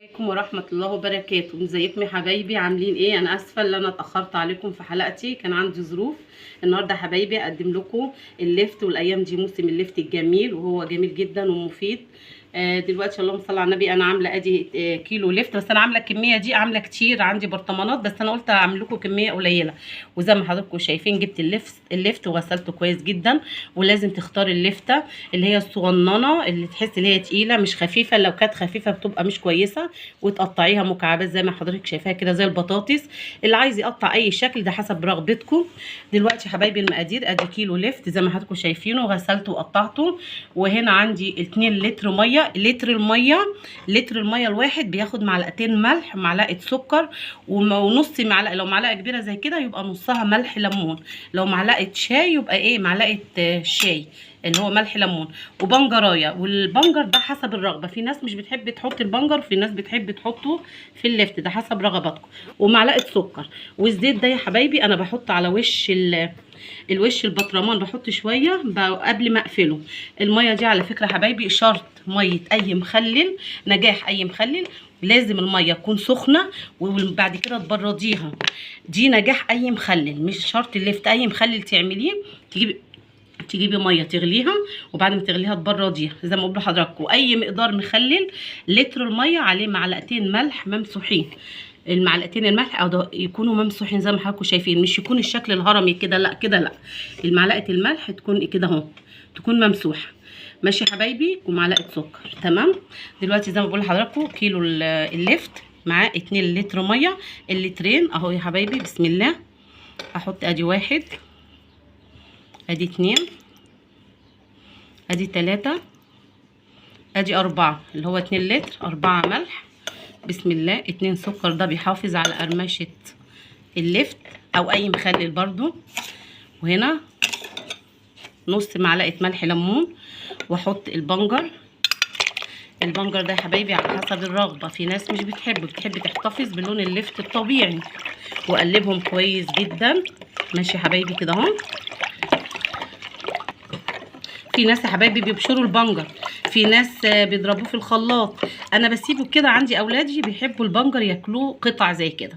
عليكم ورحمة الله وبركاته. ازيكم يا حبايبي؟ عاملين ايه؟ انا اسفة ان انا اتأخرت عليكم في حلقتي، كان عندي ظروف. النهاردة يا حبايبي اقدم لكم الليفت، والايام دي موسم الليفت الجميل وهو جميل جدا ومفيد. دلوقتي اللهم صل على النبي انا عامله ادي كيلو ليفت، بس انا عامله الكميه دي عامله كتير، عندي برطمانات، بس انا قلت اعمل لكم كميه قليله. وزي ما حضراتكم شايفين جبت الليفت وغسلته كويس جدا. ولازم تختاري الليفته اللي هي الصغننه، اللي تحس ان هي تقيله مش خفيفه، لو كانت خفيفه بتبقى مش كويسه. وتقطعيها مكعبات زي ما حضرتك شايفاها كده زي البطاطس. اللي عايز يقطع اي شكل ده حسب رغبتكم. دلوقتي يا حبايبي المقادير ادي كيلو ليفت زي ما حضراتكم شايفينه، غسلته وقطعته. وهنا عندي 2 لتر ميه. لتر الميه الواحد بياخد معلقتين ملح، معلقه سكر، ونص معلقه. لو معلقه كبيره زي كده يبقى نصها ملح ليمون، لو معلقه شاي يبقى ايه معلقه شاي اللي هو ملح ليمون، وبنجرايه. والبنجر ده حسب الرغبه، في ناس مش بتحب تحط البنجر، في ناس بتحب تحطه في اللفت، ده حسب رغباتكم. ومعلقه سكر. والزيت ده يا حبايبي انا بحط على وش الوش البطرمان، بحط شويه قبل ما اقفله. الميه دي على فكره حبايبي شرط ميه اي مخلل، نجاح اي مخلل لازم الميه تكون سخنه، وبعد كده تبرديها. دي نجاح اي مخلل، مش شرط اللفت، اي مخلل تعمليه تجيبي ميه تغليها، وبعد ما تغليها تبرديها زي ما بقول لحضراتكم. اي مقدار مخلل لتر الميه عليه معلقتين ملح ممسوحين. المعلقتين الملح او يكونوا ممسوحين زي ما حضراتكم شايفين، مش يكون الشكل الهرمي كده، لا كده لا. المعلقه الملح تكون كده اهو، تكون ممسوحه. ماشي يا حبايبي. ومعلقه سكر. تمام. دلوقتي زي ما بقول لحضراتكم كيلو اللفت معاه 2 لتر ميه. اللترين اهو يا حبايبي بسم الله. احط ادي 1، ادي 2، ادي 3، ادي 4 اللي هو 2 لتر، 4 ملح بسم الله، 2 سكر ده بيحافظ على قرمشه اللفت او اي مخلل برضو. وهنا نص معلقه ملح ليمون. واحط البنجر ده يا حبايبي على حسب الرغبه، في ناس مش بتحب تحتفظ بلون اللفت الطبيعي. واقلبهم كويس جدا. ماشي يا حبايبي كده اهو. في ناس يا حبايبي بيبشروا البنجر، في ناس بيضربوه في الخلاط. انا بسيبه كده، عندي اولادي بيحبوا البنجر ياكلوه قطع زي كده.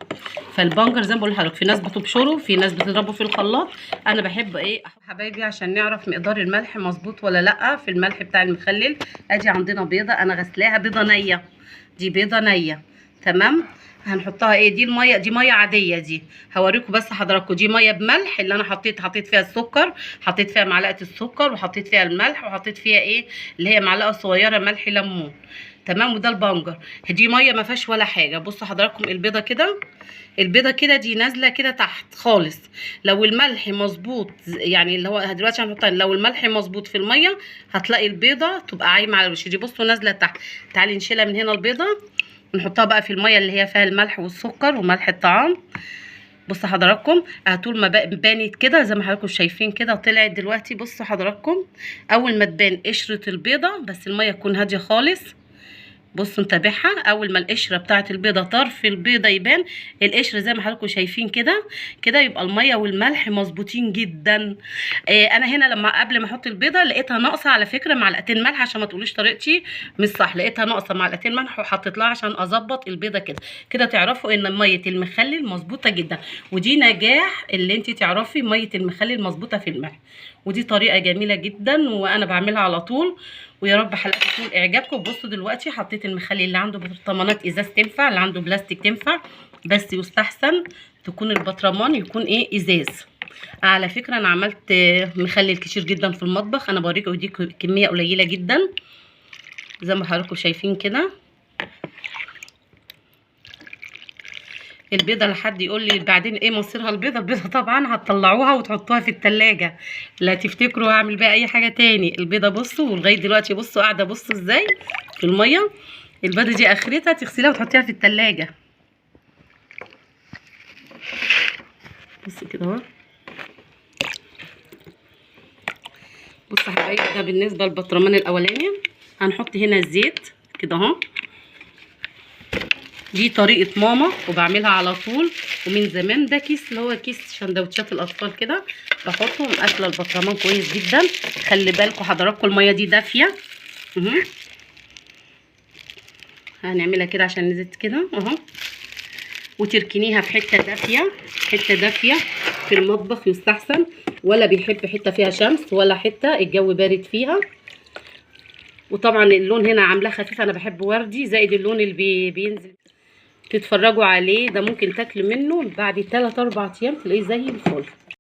فالبنجر زي ما بقول لحضرتك في ناس بتبشره، في ناس بتضربه في الخلاط. انا بحب ايه حبايبي عشان نعرف مقدار الملح مظبوط ولا لا في الملح بتاع المخلل. ادي عندنا بيضه انا غسلاها، بيضه نيه، دي بيضه نيه. تمام. هنحطها ايه؟ دي الميه دي ميه عاديه، دي هوريكم بس حضراتكم. دي ميه بملح اللي انا حطيت فيها السكر، حطيت فيها معلقه السكر، وحطيت فيها الملح، وحطيت فيها ايه اللي هي معلقه صغيره ملح ليمون. تمام. وده البنجر. دي ميه ما فيهاش ولا حاجه. بصوا حضراتكم البيضه كده، البيضه كده دي نازله كده تحت خالص. لو الملح مظبوط يعني اللي هو دلوقتي هنحطها، لو الملح مظبوط في الميه هتلاقي البيضه تبقى عايمه على الوش. دي بصوا نازله تحت. تعالي نشيلها من هنا البيضه، نحطها بقى في الميه اللي هي فيها الملح والسكر وملح الطعام. بصوا حضراتكم طول ما بانت كده زي ما حضراتكم شايفين كده طلعت دلوقتي. بصوا حضراتكم اول ما تبان قشره البيضه، بس الميه تكون هاديه خالص. بصوا نتابعها، اول ما القشره بتاعه البيضه طرف البيضه يبان، القشره زي ما حضراتكم شايفين كده كده، يبقى الميه والملح مظبوطين جدا. انا هنا لما قبل ما احط البيضه لقيتها ناقصه على فكره معلقتين ملح، عشان ما تقولوش طريقتي مش صح، لقيتها ناقصه معلقتين ملح وحطيت لها عشان اظبط البيضه كده. كده تعرفوا ان ميه المخلل مظبوطه جدا. ودي نجاح اللي انت تعرفي ميه المخلل مظبوطه في الملح. ودي طريقه جميله جدا وانا بعملها على طول. ويا رب حلقتي تكون اعجابكم. بصوا دلوقتي حطيت المخلل، اللي عنده برطمانات ازاز تنفع، اللي عنده بلاستيك تنفع، بس يستحسن تكون البطرمان يكون ايه ازاز. على فكره انا عملت مخلل كتير جدا في المطبخ، انا بوريكم دي كميه قليله جدا زي ما حضراتكم شايفين كده. البيضه لحد يقول لي بعدين ايه مصيرها البيضه طبعا هتطلعوها وتحطوها في التلاجة، لا تفتكروا هعمل بيها اي حاجه تاني. البيضه بصوا ولغايه دلوقتي بصوا قاعده، بصوا ازاي في الميه. البيضه دي اخرتها تغسليها وتحطيها في التلاجة. بصوا كده اهو. بصوا يا حبايبي ده بالنسبه للبطرمان الاولاني. هنحط هنا الزيت كده اهو. دي طريقه ماما وبعملها على طول ومن زمان. ده كيس اللي هو كيس سندوتشات الاطفال كده، بحطه ومقفله البطرمان كويس جدا. خلي بالكم حضراتكم الميه دي دافيه. هنعملها كده عشان نزيد كده اهو، وتركنيها في حته دافيه، حته دافيه في المطبخ يستحسن، ولا بيحب حته فيها شمس ولا حته الجو بارد فيها. وطبعا اللون هنا عاملاه خفيف، انا بحب وردي زائد اللون اللي بينزل تتفرجوا عليه ده، ممكن تاكلوا منه بعد 3 4 ايام تلاقيه زي الفل.